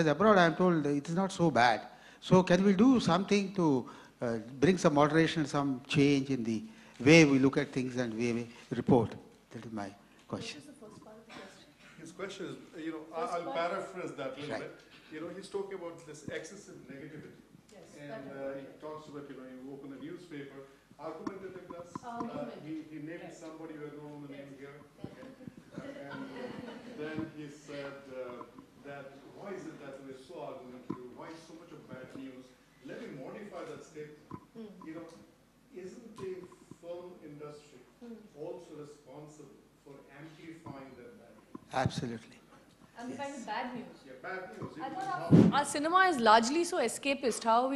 Abroad, I am told it is not so bad. So can we do something to bring some moderation, some change in the way we look at things and way we report? That is my question. What is the first part of the question? His question is, I'll paraphrase that a little bit. He's talking about this excessive negativity. Yes, and he talks about, you open a newspaper, argumentative, he named somebody who had no known the name here. Okay. And then he said that why is it that we're so argumentative? Why so much of bad news? Let me modify that statement. Isn't the film industry also responsible for amplifying that bad news? Absolutely. Amplifying the bad news. Yeah, bad news. I thought our cinema is largely so escapist. How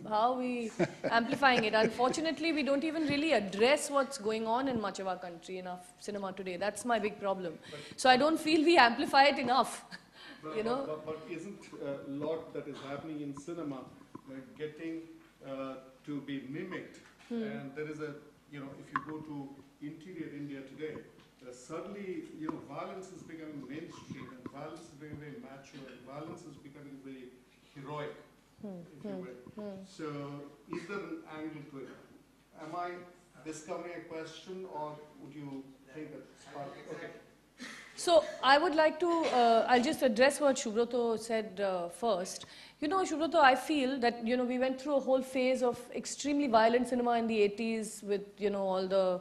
are we amplifying it? Unfortunately, we don't even really address what's going on in much of our country in our cinema today. That's my big problem. So I don't feel we amplify it enough. But isn't a lot that is happening in cinema getting to be mimicked? And there is a, if you go to interior India today, suddenly, violence is becoming mainstream, and violence is becoming very macho, and violence is becoming very heroic, if you will. So, is there an angle to it? Am I discovering a question, or would you think that it's part of it? Okay. So I would like to, I'll just address what Subroto said first. Subroto, I feel that, we went through a whole phase of extremely violent cinema in the 80s with, all the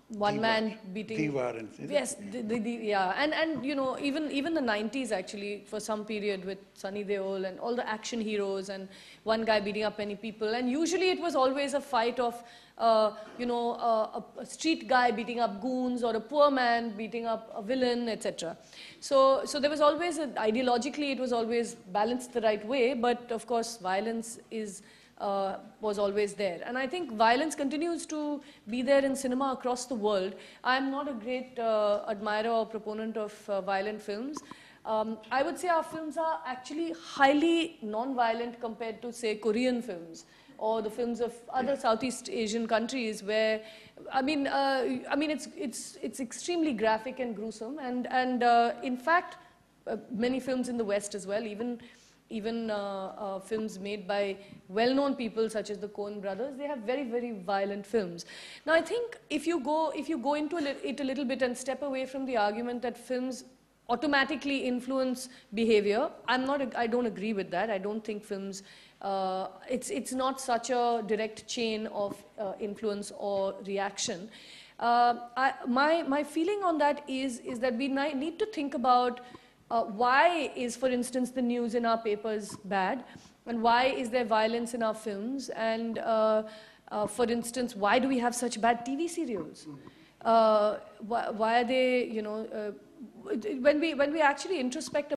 one-man beating. The violence. Yes, yeah. And even the 90s actually, for some period with Sunny Deol and all the action heroes and one guy beating up many people. And usually it was always a fight of, a street guy beating up goons or a poor man beating up a villain, etc. So there was always, ideologically it was always balanced the right way, but of course violence was always there. And I think violence continues to be there in cinema across the world. I'm not a great admirer or proponent of violent films. I would say our films are actually highly non-violent compared to, say, Korean films or the films of other Southeast Asian countries where, it's extremely graphic and gruesome. And in fact, many films in the West as well, even films made by well-known people such as the Coen brothers, they have very, very violent films. Now, I think if you go into it a little bit and step away from the argument that films automatically influence behavior, I don't agree with that. I don't think films, it's not such a direct chain of influence or reaction. My feeling on that is that we need to think about why is, for instance, the news in our papers bad? And why is there violence in our films? And for instance, why do we have such bad TV serials? Why are they, when we actually introspect